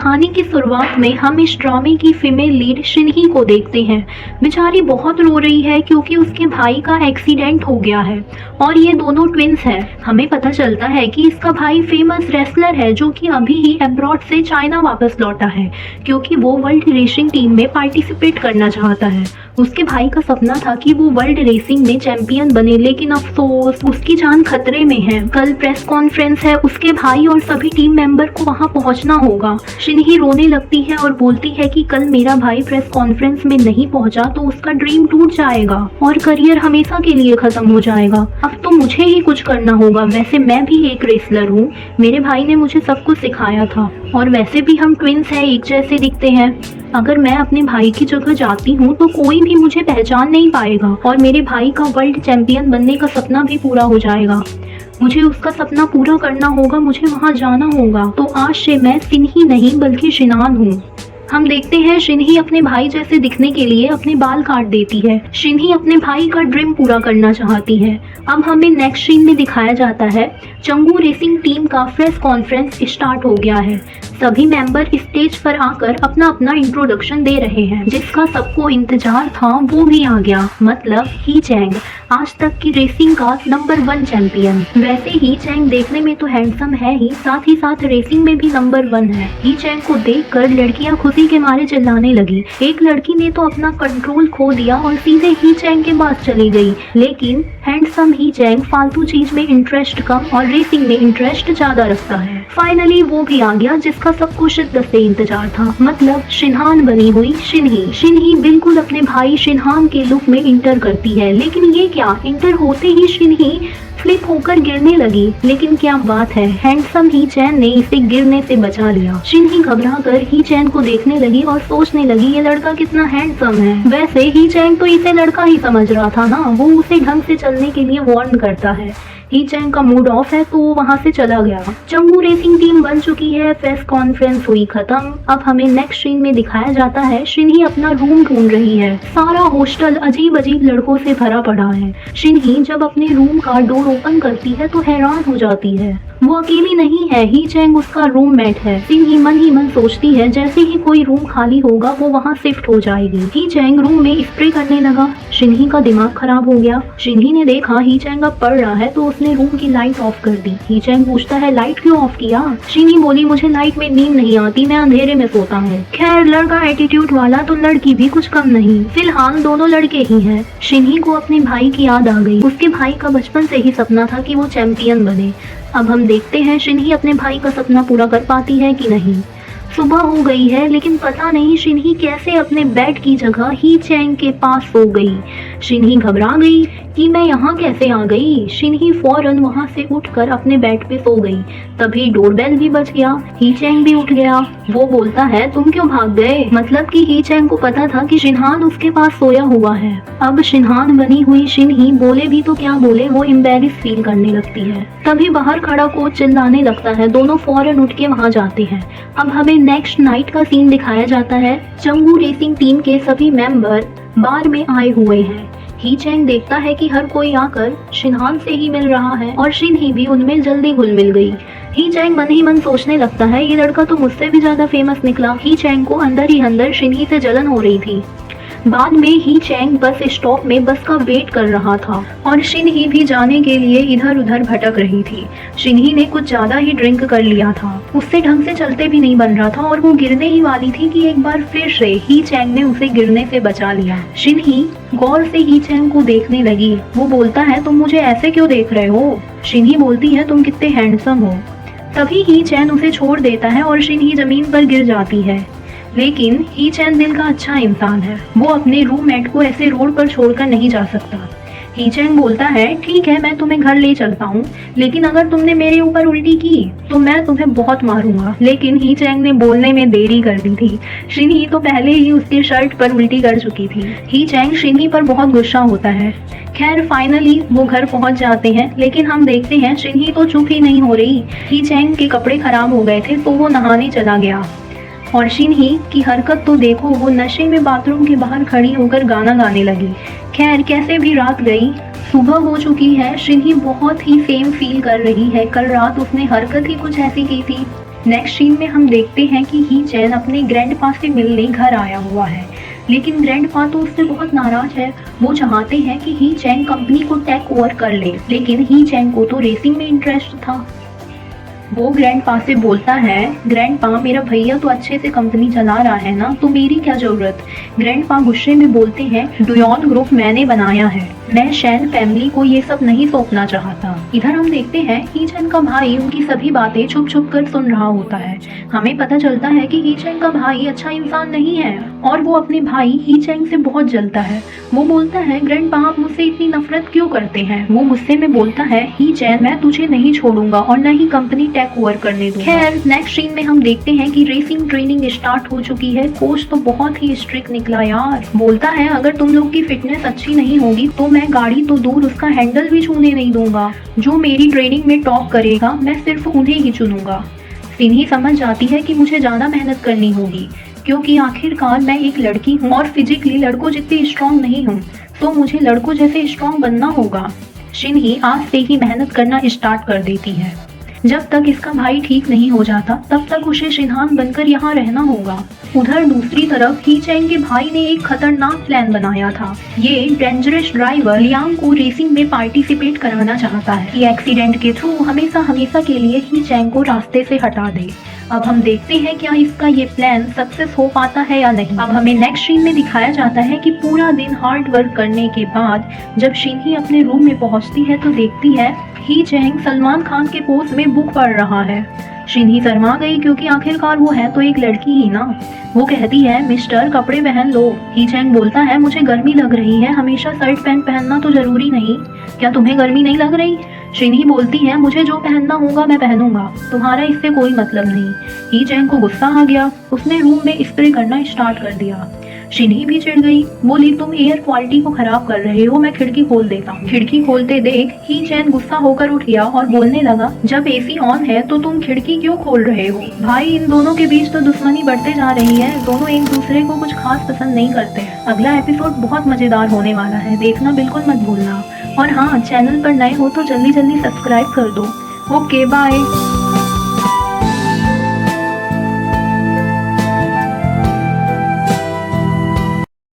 कहानी की शुरुआत में हम इस ड्रामे की फीमेल लीड शिनही को देखते हैं। बेचारी बहुत रो रही है क्योंकि उसके भाई का एक्सीडेंट हो गया है और ये दोनों ट्विंस हैं। हमें पता चलता है कि इसका भाई फेमस रेसलर है जो कि अभी ही अब्रॉड से चाइना वापस लौटा है क्योंकि वो वर्ल्ड रेसिंग टीम में पार्टिसिपेट करना चाहता है। उसके भाई का सपना था कि वो वर्ल्ड रेसिंग में चैंपियन बने, लेकिन अफसोस उसकी जान खतरे में है। कल प्रेस कॉन्फ्रेंस है, उसके भाई और सभी टीम मेंबर को वहां पहुंचना होगा। शिनही रोने लगती है और बोलती है कि कल मेरा भाई प्रेस कॉन्फ्रेंस में नहीं पहुंचा तो उसका ड्रीम टूट जाएगा और करियर हमेशा के लिए खत्म हो जाएगा। अब तो मुझे ही कुछ करना होगा। वैसे मैं भी एक रेसलर हूँ, मेरे भाई ने मुझे सब कुछ सिखाया था और वैसे भी हम ट्विंस हैं, एक जैसे दिखते हैं। अगर मैं अपने भाई की जगह जाती हूँ तो कोई भी मुझे पहचान नहीं पाएगा और मेरे भाई का वर्ल्ड चैंपियन बनने का सपना भी पूरा हो जाएगा। मुझे उसका सपना पूरा करना होगा, मुझे वहाँ जाना होगा। तो आज से मैं शिनही नहीं बल्कि शिनान हूँ। हम देखते हैं शिनही अपने भाई जैसे दिखने के लिए अपने बाल काट देती है। शिनही अपने भाई का ड्रीम पूरा करना चाहती है। अब हमें नेक्स्ट सीन में दिखाया जाता है चंगू रेसिंग टीम का प्रेस कॉन्फ्रेंस स्टार्ट हो गया है। सभी मेंबर स्टेज पर आकर अपना अपना इंट्रोडक्शन दे रहे हैं। जिसका सबको इंतजार था वो भी आ गया, मतलब ही चैंग, आज तक की रेसिंग का नंबर 1 चैंपियन। वैसे ही चैंग देखने में तो हैंडसम है ही साथ रेसिंग में भी नंबर 1 है। ही चैंग को देखकर लड़कियां खुशी के मारे चिल्लाने लगी। एक लड़की ने तो अपना कंट्रोल खो दिया और सीधे ही चैंग के पास चली गई। लेकिन हैंडसम ही चैंग फालतू चीज में इंटरेस्ट कम और रेसिंग में इंटरेस्ट ज्यादा रखता है। फाइनली वो भी आ गया जिसका सबको शिद्दत से इंतजार था, मतलब शिनहान बनी हुई शिनही। शिनही बिल्कुल अपने भाई शिनहान के लुक में इंटर करती है, लेकिन ये क्या, इंटर होते ही शिनही फ्लिप होकर गिरने लगी। लेकिन क्या बात है, हैंडसम ही चैन ने इसे गिरने से बचा लिया। शिनही घबरा कर ही चैन को देखने लगी और सोचने लगी ये लड़का कितना हैंडसम है। वैसे ही चैन तो इसे लड़का ही समझ रहा था ना, वो उसे ढंग से चलने के लिए वार्न करता है। ही चैंग का मूड ऑफ है तो वो वहां से चला गया। चंगू रेसिंग टीम बन चुकी है, प्रेस कॉन्फ्रेंस हुई खत्म। अब हमें नेक्स्ट सीन में दिखाया जाता है शिनही अपना रूम ढूंढ रही है। सारा हॉस्टल अजीब अजीब लड़कों से भरा पड़ा है। शिनही जब अपने रूम का डोर ओपन करती है तो हैरान हो जाती है, वो अकेली नहीं है, ही चैंग उसका रूममेट है। शिनही मन ही मन सोचती है जैसे ही कोई रूम खाली होगा वो वहाँ शिफ्ट हो जाएगी। ही चैंग रूम में स्प्रे करने लगा। शिनही का दिमाग खराब हो गया। शिनही ने देखा ही चैंग अब पढ़ रहा है तो उसने रूम की लाइट ऑफ कर दी। ही चैंग पूछता है लाइट क्यों ऑफ किया? शिनही बोली मुझे लाइट में नींद नहीं आती, मैं अंधेरे में सोता हूँ। खैर लड़का एटीट्यूड वाला तो लड़की भी कुछ कम नहीं। फिलहाल दोनों लड़के ही हैं। शिनही को अपने भाई की याद आ गई। उसके भाई का बचपन से ही सपना था कि वो चैंपियन बने। अब हम देखते हैं शिनही अपने भाई का सपना पूरा कर पाती है कि नहीं। सुबह हो गई है लेकिन पता नहीं शिनही कैसे अपने बेड की जगह ही चैंग के पास सो गई। शिनही घबरा गई कि मैं यहाँ कैसे आ गई। शिनही फौरन वहाँ से उठकर अपने बेड पे सो गई। तभी डोरबेल भी बज गया। ही चैंग भी उठ गया। वो बोलता है तुम क्यों भाग गए? मतलब कि ही चैंग को पता था कि शिनहान उसके पास सोया हुआ है। अब शिनहान बनी हुई शिनही बोले भी तो क्या बोले, वो एम्बैरेस फील करने लगती है। तभी बाहर खड़ा कोच चिल्लाने लगता है। दोनों फौरन उठ के वहाँ जाते हैं। अब हमें नेक्स्ट नाइट का सीन दिखाया जाता है। चंगू रेसिंग टीम के सभी मेंबर बार में आए हुए हैं। ही चैंग देखता है कि हर कोई आकर शिनहान से ही मिल रहा है और शिनही भी उनमें जल्दी घुल मिल गई। ही चैंग मन ही मन सोचने लगता है ये लड़का तो मुझसे भी ज्यादा फेमस निकला। ही चैंग को अंदर ही अंदर शिनही से जलन हो रही थी। बाद में ही चैंग बस स्टॉप में बस का वेट कर रहा था और शिनही भी जाने के लिए इधर उधर भटक रही थी। शिनही ने कुछ ज्यादा ही ड्रिंक कर लिया था, उससे ढंग से चलते भी नहीं बन रहा था और वो गिरने ही वाली थी कि एक बार फिर से ही चैंग ने उसे गिरने से बचा लिया। शिनही गौर से ही चैंग को देखने लगी। वो बोलता है तुम मुझे ऐसे क्यों देख रहे हो? शिनही बोलती है तुम कितने हैंडसम हो। तभी ही चैंग उसे छोड़ देता है और शिनही जमीन पर गिर जाती है। लेकिन ही चैन दिल का अच्छा इंसान है, वो अपने रूममेट को ऐसे रोड पर छोड़कर नहीं जा सकता। ही चैंग बोलता है ठीक है मैं तुम्हें घर ले चलता हूँ, लेकिन अगर तुमने मेरे ऊपर उल्टी की तो मैं तुम्हें बहुत मारूंगा। लेकिन ही चैंग ने बोलने में देरी कर दी थी। शिनही तो पहले ही उसके शर्ट पर उल्टी कर चुकी थी। ही चैंग शिनही पर बहुत गुस्सा होता है। खैर फाइनली वो घर पहुंच जाते हैं, लेकिन हम देखते हैं शिनही तो चुप ही नहीं हो रही। ही चैंग के कपड़े खराब हो गए थे तो वो नहाने चला गया और शिनही की हरकत तो देखो, वो नशे में बाथरूम के बाहर खड़ी होकर गाना गाने लगी। खैर कैसे भी रात गई, सुबह हो चुकी है। शिनही बहुत ही सेम फील कर रही है, कल रात उसने हरकत ही कुछ ऐसी की थी। नेक्स्ट सीन में हम देखते हैं कि ही चैन अपने ग्रैंडपा से मिलने घर आया हुआ है, लेकिन ग्रैंडपा तो उससे बहुत नाराज है। वो चाहते हैं कि ही चैन कंपनी को टेक ओवर कर ले, लेकिन ही चैन को तो रेसिंग में इंटरेस्ट था। वो ग्रैंडपा से बोलता है, ग्रैंडपा मेरा भैया तो अच्छे से कंपनी चला रहा है ना, तो मेरी क्या जरूरत। ग्रैंडपा गुस्से में बोलते हैं, डुयॉन ग्रुप मैंने बनाया है, मैं शैन फैमिली को ये सब नहीं सौंपना चाहता। इधर हम देखते हैं ही चैन का भाई उनकी सभी बातें छुप छुप कर सुन रहा होता है। हमें पता चलता है कि ही चैन का भाई अच्छा इंसान नहीं है और वो अपने भाई ही चैन से बहुत जलता है। वो बोलता है, ग्रैंडपा आप मुझसे इतनी नफरत क्यों करते हैं। वो गुस्से में बोलता है, ही चैन मैं तुझे नहीं छोड़ूंगा और न ही कंपनी टेक ओवर करने दूंगा। खैर नेक्स्ट सीन में हम देखते हैं कि रेसिंग ट्रेनिंग स्टार्ट हो चुकी है। कोच तो बहुत ही स्ट्रिक्ट निकला यार। बोलता है, अगर तुम लोग की फिटनेस अच्छी नहीं होगी तो मैं गाड़ी तो दूर उसका हैंडल भी छूने नहीं दूंगा। जो मेरी ट्रेनिंग में टॉप करेगा मैं सिर्फ उन्हें ही चुनूंगा। सिन्ही समझ जाती है कि मुझे ज्यादा मेहनत करनी होगी, क्योंकि आखिरकार मैं एक लड़की हूँ और फिजिकली लड़कों जितनी स्ट्रांग नहीं हूँ, तो मुझे लड़कों जैसे स्ट्रांग बनना होगा। शिन्ही आज से ही मेहनत करना स्टार्ट कर देती है। जब तक इसका भाई ठीक नहीं हो जाता तब तक उसे शिनहान बनकर यहाँ रहना होगा। उधर दूसरी तरफ ही चैंग के भाई ने एक खतरनाक प्लान बनाया था। ये डेंजरस ड्राइवर लियांग को रेसिंग में पार्टिसिपेट कराना चाहता है कि एक्सीडेंट के थ्रू हमेशा हमेशा के लिए ही चैंग को रास्ते से हटा दे। अब हम देखते हैं क्या इसका ये प्लान सक्सेस हो पाता है या नहीं। अब हमें नेक्स्ट सीन में दिखाया जाता है कि पूरा दिन हार्ड वर्क करने के बाद जब शिन्ही अपने रूम में पहुंचती है तो देखती है ही चैंग सलमान खान के पोज में बुक पढ़ रहा है। शिन्ही शर्मा गई, क्योंकि आखिरकार वो है तो एक लड़की ही ना। वो कहती है, मिस्टर कपड़े पहन लो। ही चैंग बोलता है, मुझे गर्मी लग रही है, हमेशा शर्ट पैंट पहनना तो जरूरी नहीं, क्या तुम्हें गर्मी नहीं लग रही। शिन्ही बोलती है, मुझे जो पहनना होगा मैं पहनूंगा, तुम्हारा इससे कोई मतलब नहीं। ही चैंग को गुस्सा आ गया, उसने रूम में स्प्रे करना स्टार्ट कर दिया। शिन्ही भी चिढ़ गई, बोली, तुम एयर क्वालिटी को खराब कर रहे हो, मैं खिड़की खोल देता हूँ। खिड़की खोलते देख ही चैन गुस्सा होकर उठ गया और बोलने लगा, जब एसी ऑन है तो तुम खिड़की क्यों खोल रहे हो। भाई इन दोनों के बीच तो दुश्मनी बढ़ते जा रही है, दोनों एक दूसरे को कुछ खास पसंद नहीं करते। अगला एपिसोड बहुत मजेदार होने वाला है, देखना बिल्कुल मत भूलना। और हाँ, चैनल पर नए हो तो जल्दी जल्दी सब्सक्राइब कर दो। Okay bye.